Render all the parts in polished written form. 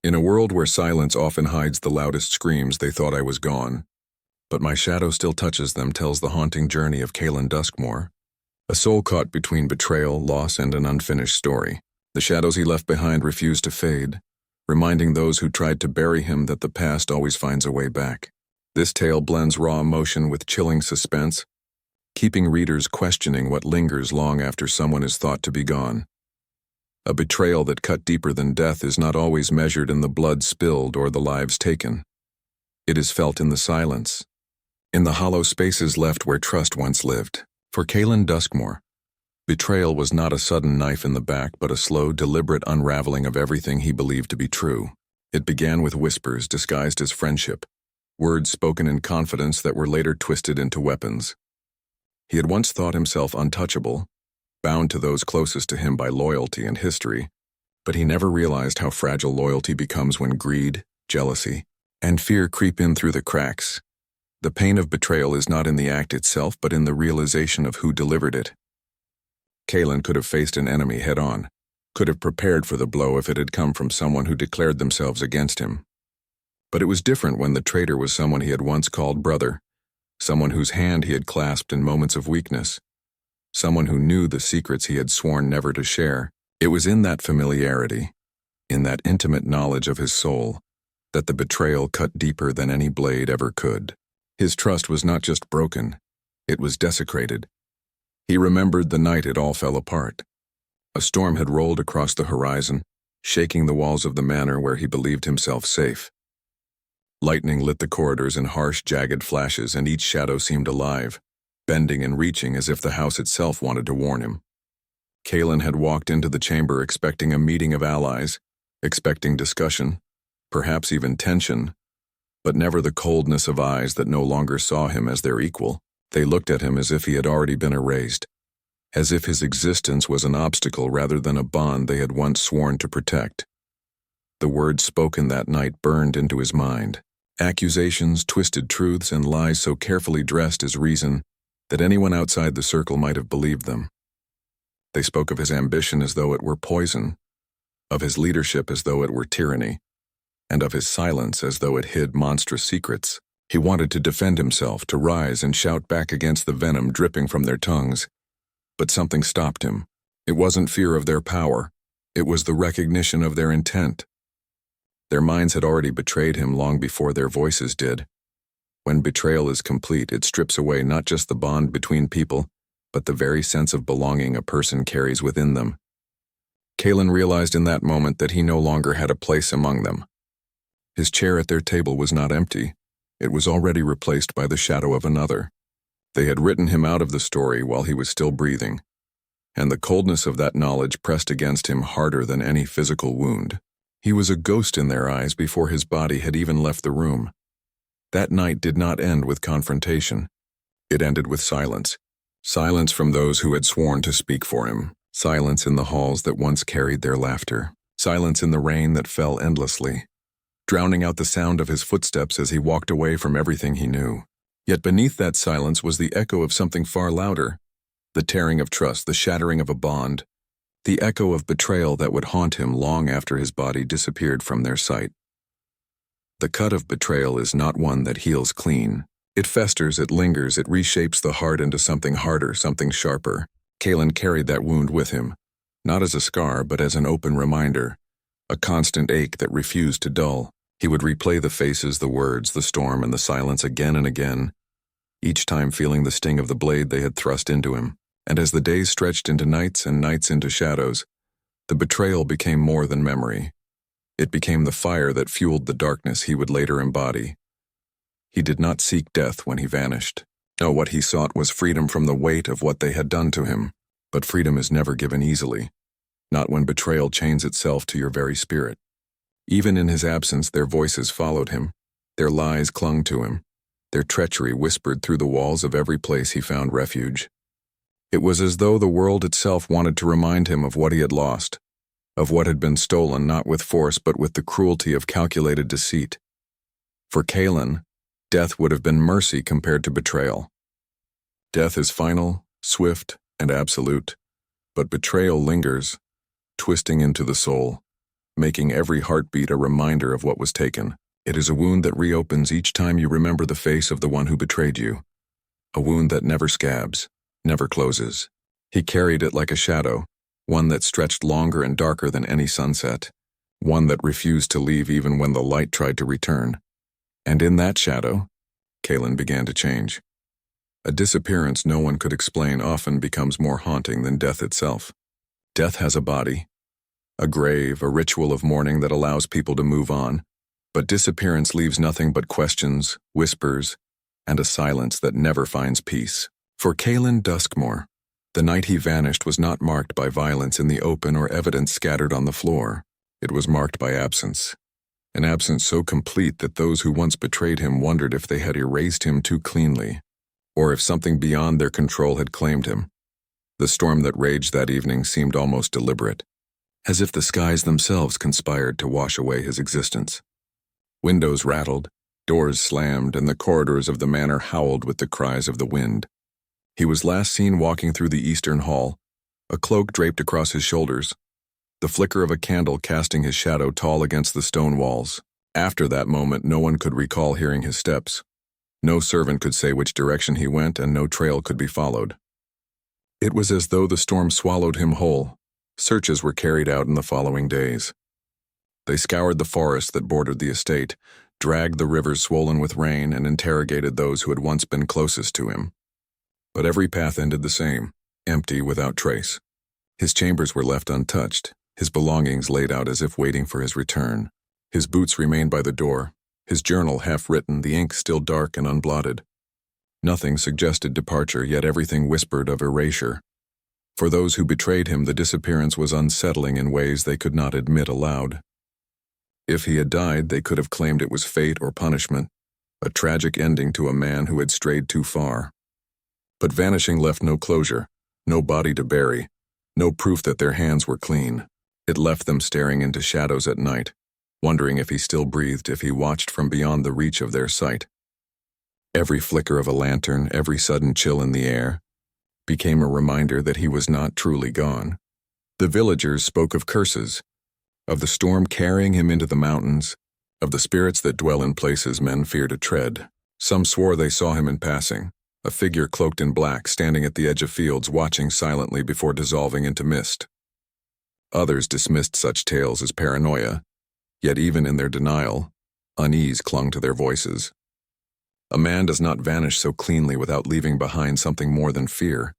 In a world where silence often hides the loudest screams, they thought I was gone. But my shadow still touches them, tells the haunting journey of Kaelen Duskmoor. A soul caught between betrayal, loss, and an unfinished story. The shadows he left behind refuse to fade, reminding those who tried to bury him that the past always finds a way back. This tale blends raw emotion with chilling suspense, keeping readers questioning what lingers long after someone is thought to be gone. A betrayal that cut deeper than death is not always measured in the blood spilled or the lives taken. It is felt in the silence, in the hollow spaces left where trust once lived. For Kaelen Duskmoor, betrayal was not a sudden knife in the back, but a slow, deliberate unraveling of everything he believed to be true. It began with whispers disguised as friendship, words spoken in confidence that were later twisted into weapons. He had once thought himself untouchable, bound to those closest to him by loyalty and history, but he never realized how fragile loyalty becomes when greed, jealousy, and fear creep in through the cracks. The pain of betrayal is not in the act itself, but in the realization of who delivered it. Kaelen could have faced an enemy head-on, could have prepared for the blow if it had come from someone who declared themselves against him. But it was different when the traitor was someone he had once called brother, someone whose hand he had clasped in moments of weakness, someone who knew the secrets he had sworn never to share. It was in that familiarity, in that intimate knowledge of his soul, that the betrayal cut deeper than any blade ever could. His trust was not just broken, it was desecrated. He remembered the night it all fell apart. A storm had rolled across the horizon, shaking the walls of the manor where he believed himself safe. Lightning lit the corridors in harsh, jagged flashes, and each shadow seemed alive, bending and reaching as if the house itself wanted to warn him. Kaelen had walked into the chamber expecting a meeting of allies, expecting discussion, perhaps even tension, but never the coldness of eyes that no longer saw him as their equal. They looked at him as if he had already been erased, as if his existence was an obstacle rather than a bond they had once sworn to protect. The words spoken that night burned into his mind. Accusations, twisted truths, and lies so carefully dressed as reason that anyone outside the circle might have believed them. They spoke of his ambition as though it were poison, of his leadership as though it were tyranny, and of his silence as though it hid monstrous secrets. He wanted to defend himself, to rise and shout back against the venom dripping from their tongues. But something stopped him. It wasn't fear of their power. It was the recognition of their intent. Their minds had already betrayed him long before their voices did. When betrayal is complete, it strips away not just the bond between people, but the very sense of belonging a person carries within them. Kaelen realized in that moment that he no longer had a place among them. His chair at their table was not empty. It was already replaced by the shadow of another. They had written him out of the story while he was still breathing, and the coldness of that knowledge pressed against him harder than any physical wound. He was a ghost in their eyes before his body had even left the room. That night did not end with confrontation. It ended with silence. Silence from those who had sworn to speak for him. Silence in the halls that once carried their laughter. Silence in the rain that fell endlessly, drowning out the sound of his footsteps as he walked away from everything he knew. Yet beneath that silence was the echo of something far louder, the tearing of trust, the shattering of a bond, the echo of betrayal that would haunt him long after his body disappeared from their sight. The cut of betrayal is not one that heals clean. It festers, it lingers, it reshapes the heart into something harder, something sharper. Kaelen carried that wound with him, not as a scar, but as an open reminder, a constant ache that refused to dull. He would replay the faces, the words, the storm, and the silence again and again, each time feeling the sting of the blade they had thrust into him. And as the days stretched into nights and nights into shadows, the betrayal became more than memory. It became the fire that fueled the darkness he would later embody. He did not seek death when he vanished. No, what he sought was freedom from the weight of what they had done to him. But freedom is never given easily, not when betrayal chains itself to your very spirit. Even in his absence, their voices followed him. Their lies clung to him. Their treachery whispered through the walls of every place he found refuge. It was as though the world itself wanted to remind him of what he had lost, of what had been stolen not with force but with the cruelty of calculated deceit. For Kaelen, death would have been mercy compared to betrayal. Death is final, swift, and absolute, but betrayal lingers, twisting into the soul, making every heartbeat a reminder of what was taken. It is a wound that reopens each time you remember the face of the one who betrayed you. A wound that never scabs, never closes. He carried it like a shadow, one that stretched longer and darker than any sunset, one that refused to leave even when the light tried to return. And in that shadow, Kaelen began to change. A disappearance no one could explain often becomes more haunting than death itself. Death has a body, a grave, a ritual of mourning that allows people to move on, but disappearance leaves nothing but questions, whispers, and a silence that never finds peace. For Kaelen Duskmoor, the night he vanished was not marked by violence in the open or evidence scattered on the floor. It was marked by absence. An absence so complete that those who once betrayed him wondered if they had erased him too cleanly, or if something beyond their control had claimed him. The storm that raged that evening seemed almost deliberate, as if the skies themselves conspired to wash away his existence. Windows rattled, doors slammed, and the corridors of the manor howled with the cries of the wind. He was last seen walking through the eastern hall, a cloak draped across his shoulders, the flicker of a candle casting his shadow tall against the stone walls. After that moment, no one could recall hearing his steps. No servant could say which direction he went, and no trail could be followed. It was as though the storm swallowed him whole. Searches were carried out in the following days. They scoured the forest that bordered the estate, dragged the rivers swollen with rain, and interrogated those who had once been closest to him. But every path ended the same, empty, without trace. His chambers were left untouched, his belongings laid out as if waiting for his return. His boots remained by the door, his journal half-written, the ink still dark and unblotted. Nothing suggested departure, yet everything whispered of erasure. For those who betrayed him, the disappearance was unsettling in ways they could not admit aloud. If he had died, they could have claimed it was fate or punishment, a tragic ending to a man who had strayed too far. But vanishing left no closure, no body to bury, no proof that their hands were clean. It left them staring into shadows at night, wondering if he still breathed, if he watched from beyond the reach of their sight. Every flicker of a lantern, every sudden chill in the air, became a reminder that he was not truly gone. The villagers spoke of curses, of the storm carrying him into the mountains, of the spirits that dwell in places men fear to tread. Some swore they saw him in passing, a figure cloaked in black standing at the edge of fields watching silently before dissolving into mist. Others dismissed such tales as paranoia, yet even in their denial, unease clung to their voices. A man does not vanish so cleanly without leaving behind something more than fear.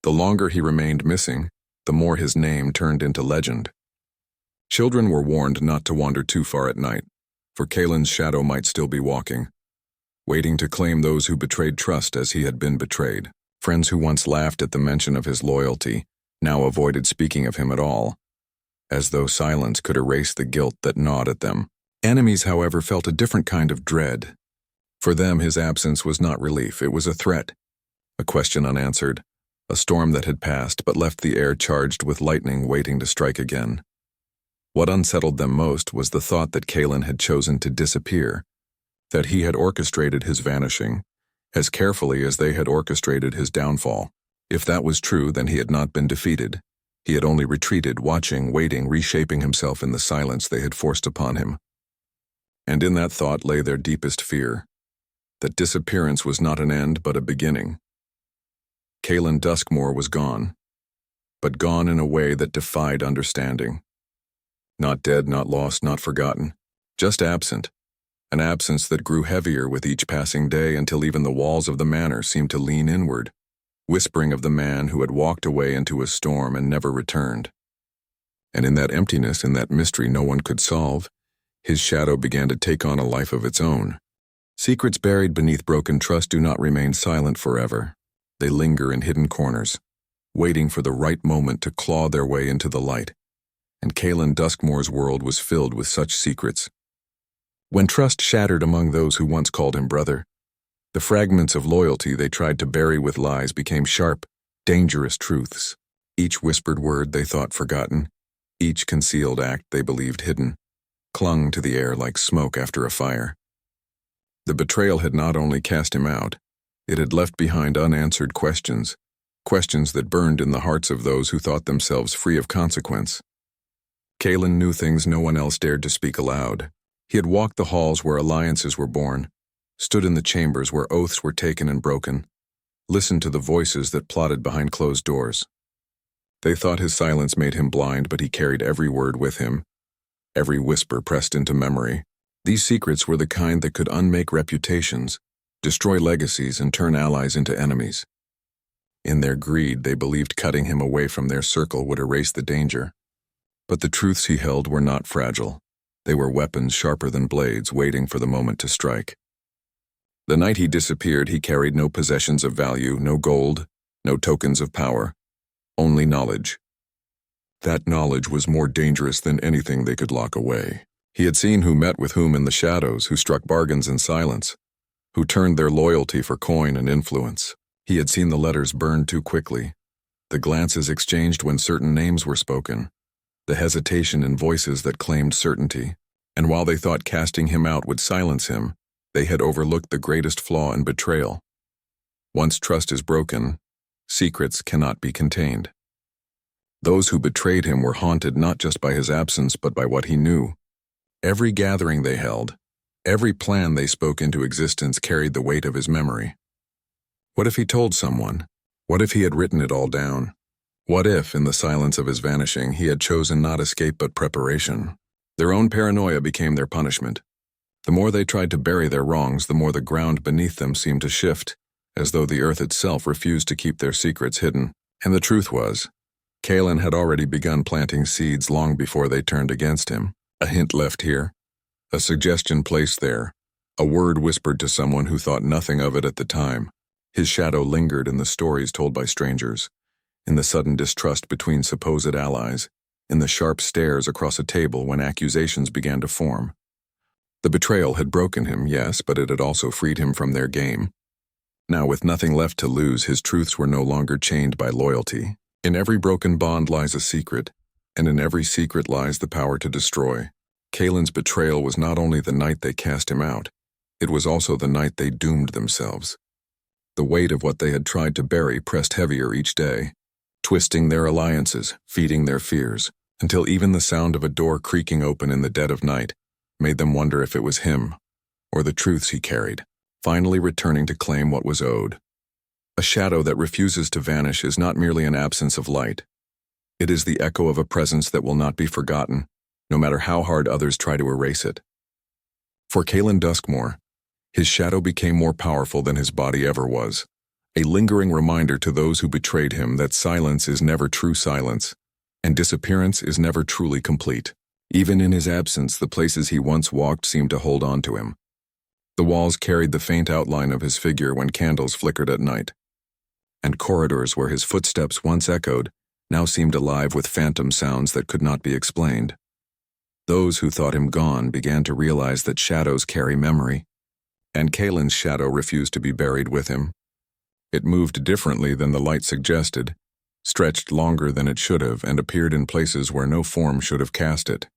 The longer he remained missing, the more his name turned into legend. Children were warned not to wander too far at night, for Kaelen's shadow might still be walking, waiting to claim those who betrayed trust as he had been betrayed. Friends who once laughed at the mention of his loyalty now avoided speaking of him at all, as though silence could erase the guilt that gnawed at them. Enemies, however, felt a different kind of dread. For them, his absence was not relief, it was a threat, a question unanswered, a storm that had passed but left the air charged with lightning waiting to strike again. What unsettled them most was the thought that Kaelen had chosen to disappear, that he had orchestrated his vanishing, as carefully as they had orchestrated his downfall. If that was true, then he had not been defeated. He had only retreated, watching, waiting, reshaping himself in the silence they had forced upon him. And in that thought lay their deepest fear, that disappearance was not an end but a beginning. Kaelen Duskmoor was gone, but gone in a way that defied understanding. Not dead, not lost, not forgotten, just absent, an absence that grew heavier with each passing day until even the walls of the manor seemed to lean inward, whispering of the man who had walked away into a storm and never returned. And in that emptiness, in that mystery no one could solve, his shadow began to take on a life of its own. Secrets buried beneath broken trust do not remain silent forever. They linger in hidden corners, waiting for the right moment to claw their way into the light. And Kaelen Duskmoor's world was filled with such secrets. When trust shattered among those who once called him brother, the fragments of loyalty they tried to bury with lies became sharp, dangerous truths. Each whispered word they thought forgotten, each concealed act they believed hidden, clung to the air like smoke after a fire. The betrayal had not only cast him out, it had left behind unanswered questions, questions that burned in the hearts of those who thought themselves free of consequence. Kaelen knew things no one else dared to speak aloud. He had walked the halls where alliances were born, stood in the chambers where oaths were taken and broken, listened to the voices that plotted behind closed doors. They thought his silence made him blind, but he carried every word with him, every whisper pressed into memory. These secrets were the kind that could unmake reputations, destroy legacies, and turn allies into enemies. In their greed, they believed cutting him away from their circle would erase the danger. But the truths he held were not fragile. They were weapons sharper than blades, waiting for the moment to strike. The night he disappeared, he carried no possessions of value, no gold, no tokens of power, only knowledge. That knowledge was more dangerous than anything they could lock away. He had seen who met with whom in the shadows, who struck bargains in silence, who turned their loyalty for coin and influence. He had seen the letters burned too quickly, the glances exchanged when certain names were spoken, the hesitation in voices that claimed certainty. And while they thought casting him out would silence him, they had overlooked the greatest flaw in betrayal. Once trust is broken, secrets cannot be contained. Those who betrayed him were haunted not just by his absence but by what he knew. Every gathering they held, every plan they spoke into existence carried the weight of his memory. What if he told someone? What if he had written it all down? What if, in the silence of his vanishing, he had chosen not escape but preparation? Their own paranoia became their punishment. The more they tried to bury their wrongs, the more the ground beneath them seemed to shift, as though the earth itself refused to keep their secrets hidden. And the truth was, Kaelen had already begun planting seeds long before they turned against him. A hint left here, a suggestion placed there, a word whispered to someone who thought nothing of it at the time. His shadow lingered in the stories told by strangers, in the sudden distrust between supposed allies, in the sharp stares across a table when accusations began to form. The betrayal had broken him, yes, but it had also freed him from their game. Now, with nothing left to lose, his truths were no longer chained by loyalty. In every broken bond lies a secret, and in every secret lies the power to destroy. Kaelen's betrayal was not only the night they cast him out, it was also the night they doomed themselves. The weight of what they had tried to bury pressed heavier each day, twisting their alliances, feeding their fears, until even the sound of a door creaking open in the dead of night made them wonder if it was him, or the truths he carried, finally returning to claim what was owed. A shadow that refuses to vanish is not merely an absence of light. It is the echo of a presence that will not be forgotten, no matter how hard others try to erase it. For Kaelen Duskmoor, his shadow became more powerful than his body ever was, a lingering reminder to those who betrayed him that silence is never true silence, and disappearance is never truly complete. Even in his absence, the places he once walked seemed to hold on to him. The walls carried the faint outline of his figure when candles flickered at night, and corridors where his footsteps once echoed now seemed alive with phantom sounds that could not be explained. Those who thought him gone began to realize that shadows carry memory, and Kaelen's shadow refused to be buried with him. It moved differently than the light suggested, stretched longer than it should have, and appeared in places where no form should have cast it.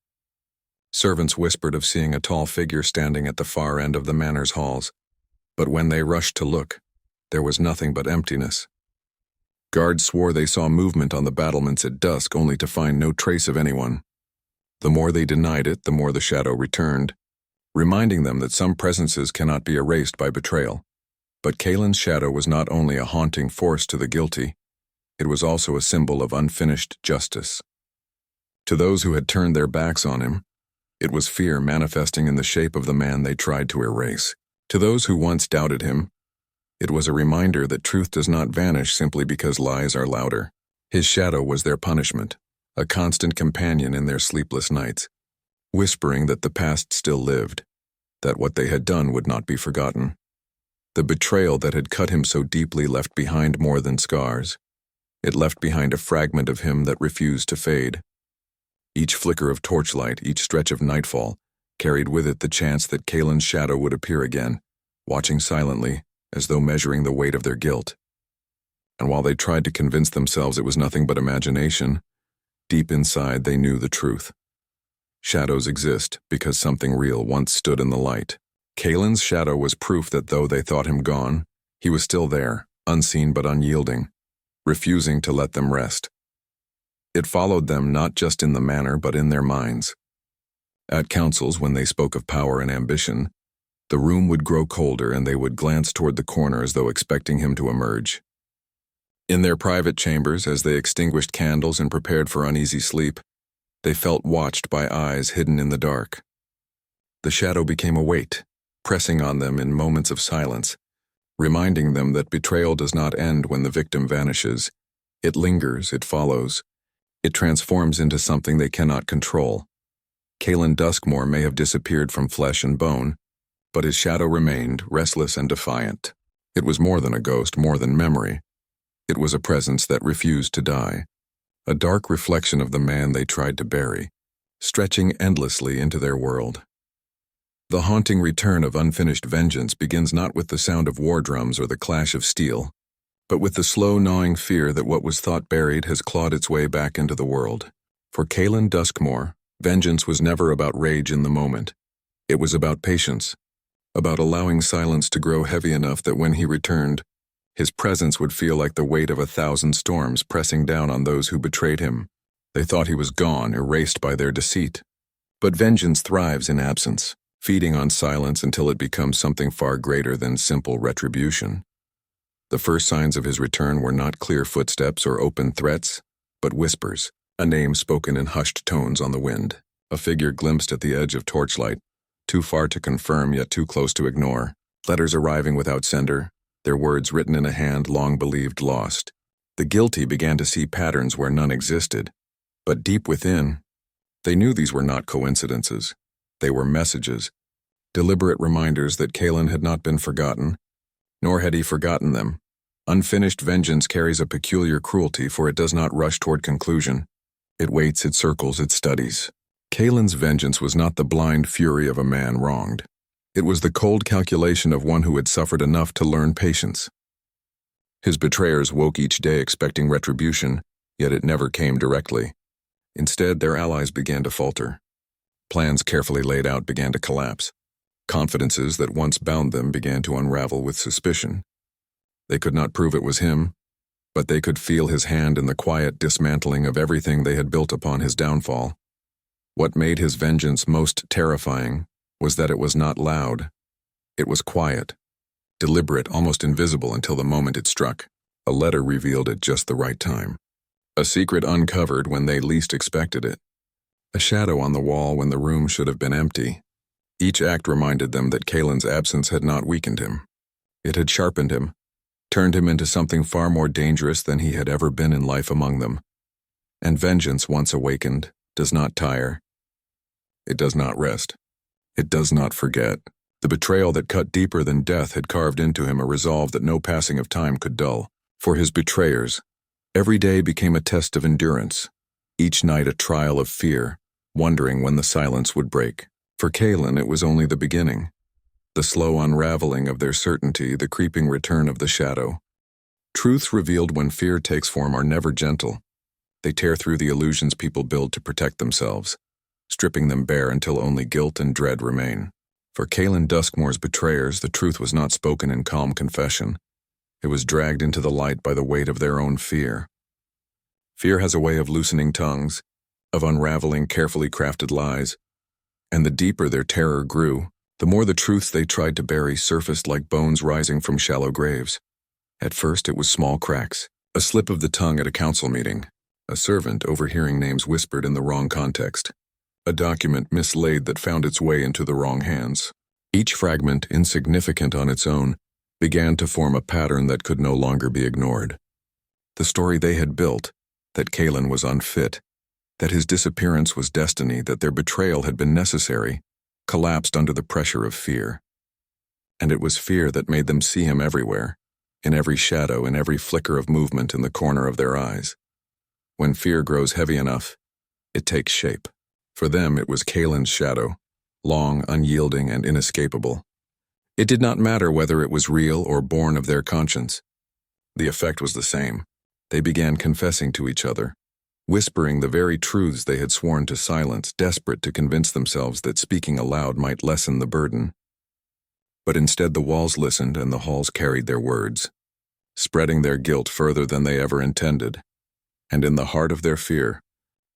Servants whispered of seeing a tall figure standing at the far end of the manor's halls, but when they rushed to look, there was nothing but emptiness. Guards swore they saw movement on the battlements at dusk, only to find no trace of anyone. The more they denied it, the more the shadow returned, reminding them that some presences cannot be erased by betrayal. But Kaelen's shadow was not only a haunting force to the guilty, it was also a symbol of unfinished justice. To those who had turned their backs on him, it was fear manifesting in the shape of the man they tried to erase. To those who once doubted him, it was a reminder that truth does not vanish simply because lies are louder. His shadow was their punishment, a constant companion in their sleepless nights, whispering that the past still lived, that what they had done would not be forgotten. The betrayal that had cut him so deeply left behind more than scars. It left behind a fragment of him that refused to fade. Each flicker of torchlight, each stretch of nightfall, carried with it the chance that Kaelen's shadow would appear again, watching silently, as though measuring the weight of their guilt. And while they tried to convince themselves it was nothing but imagination, deep inside they knew the truth. Shadows exist because something real once stood in the light. Kaelen's shadow was proof that though they thought him gone, he was still there, unseen but unyielding, refusing to let them rest. It followed them not just in the manner but in their minds. At councils, when they spoke of power and ambition, the room would grow colder and they would glance toward the corner as though expecting him to emerge. In their private chambers, as they extinguished candles and prepared for uneasy sleep, they felt watched by eyes hidden in the dark. The shadow became a weight, pressing on them in moments of silence, reminding them that betrayal does not end when the victim vanishes. It lingers, it follows. It transforms into something they cannot control. Kaelen Duskmoor may have disappeared from flesh and bone, but his shadow remained, restless and defiant. It was more than a ghost, more than memory. It was a presence that refused to die, a dark reflection of the man they tried to bury, stretching endlessly into their world. The haunting return of unfinished vengeance begins not with the sound of war drums or the clash of steel, but with the slow gnawing fear that what was thought buried has clawed its way back into the world. For Kaelen Duskmoor, vengeance was never about rage in the moment. It was about patience, about allowing silence to grow heavy enough that when he returned, his presence would feel like the weight of 1,000 storms pressing down on those who betrayed him. They thought he was gone, erased by their deceit. But vengeance thrives in absence, feeding on silence until it becomes something far greater than simple retribution. The first signs of his return were not clear footsteps or open threats, but whispers, a name spoken in hushed tones on the wind, a figure glimpsed at the edge of torchlight, too far to confirm yet too close to ignore, letters arriving without sender, their words written in a hand long believed lost. The guilty began to see patterns where none existed, but deep within, they knew these were not coincidences. They were messages, deliberate reminders that Kaelen had not been forgotten, nor had he forgotten them. Unfinished vengeance carries a peculiar cruelty, for it does not rush toward conclusion. It waits, it circles, it studies. Kaelen's vengeance was not the blind fury of a man wronged. It was the cold calculation of one who had suffered enough to learn patience. His betrayers woke each day expecting retribution, yet it never came directly. Instead, their allies began to falter. Plans carefully laid out began to collapse. Confidences that once bound them began to unravel with suspicion. They could not prove it was him, but they could feel his hand in the quiet dismantling of everything they had built upon his downfall. What made his vengeance most terrifying was that it was not loud. It was quiet, deliberate, almost invisible until the moment it struck. A letter revealed it just the right time. A secret uncovered when they least expected it. A shadow on the wall when the room should have been empty. Each act reminded them that Kaelen's absence had not weakened him. It had sharpened him, turned him into something far more dangerous than he had ever been in life among them. And vengeance, once awakened, does not tire. It does not rest. It does not forget. The betrayal that cut deeper than death had carved into him a resolve that no passing of time could dull. For his betrayers, every day became a test of endurance, each night a trial of fear, wondering when the silence would break. For Kaelen, it was only the beginning. The slow unraveling of their certainty, the creeping return of the shadow. Truths revealed when fear takes form are never gentle. They tear through the illusions people build to protect themselves, stripping them bare until only guilt and dread remain. For Kaelen Duskmoor's betrayers, the truth was not spoken in calm confession. It was dragged into the light by the weight of their own fear. Fear has a way of loosening tongues, of unraveling carefully crafted lies, and the deeper their terror grew, the more the truths they tried to bury surfaced like bones rising from shallow graves. At first it was small cracks, a slip of the tongue at a council meeting, a servant overhearing names whispered in the wrong context, a document mislaid that found its way into the wrong hands. Each fragment, insignificant on its own, began to form a pattern that could no longer be ignored. The story they had built, that Kaelen was unfit, that his disappearance was destiny, that their betrayal had been necessary, collapsed under the pressure of fear. And it was fear that made them see him everywhere, in every shadow, in every flicker of movement in the corner of their eyes. When fear grows heavy enough, it takes shape. For them, it was Kaelen's shadow, long, unyielding, and inescapable. It did not matter whether it was real or born of their conscience. The effect was the same. They began confessing to each other, whispering the very truths they had sworn to silence, desperate to convince themselves that speaking aloud might lessen the burden. But instead the walls listened and the halls carried their words, spreading their guilt further than they ever intended. And in the heart of their fear,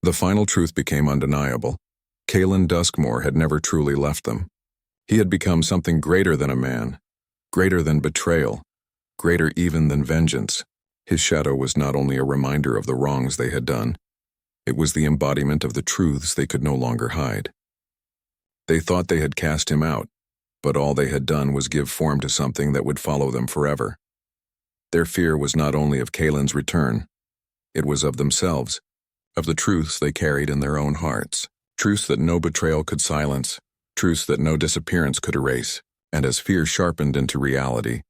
The final truth became undeniable. Kaelen Duskmoor had never truly left them. He had become something greater than a man, greater than betrayal, greater even than vengeance. His shadow was not only a reminder of the wrongs they had done, it was the embodiment of the truths they could no longer hide. They thought they had cast him out, but all they had done was give form to something that would follow them forever. Their fear was not only of Kaelen's return, it was of themselves, of the truths they carried in their own hearts, truths that no betrayal could silence, truths that no disappearance could erase. And as fear sharpened into reality,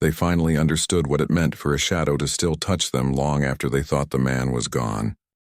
they finally understood what it meant for a shadow to still touch them long after they thought the man was gone.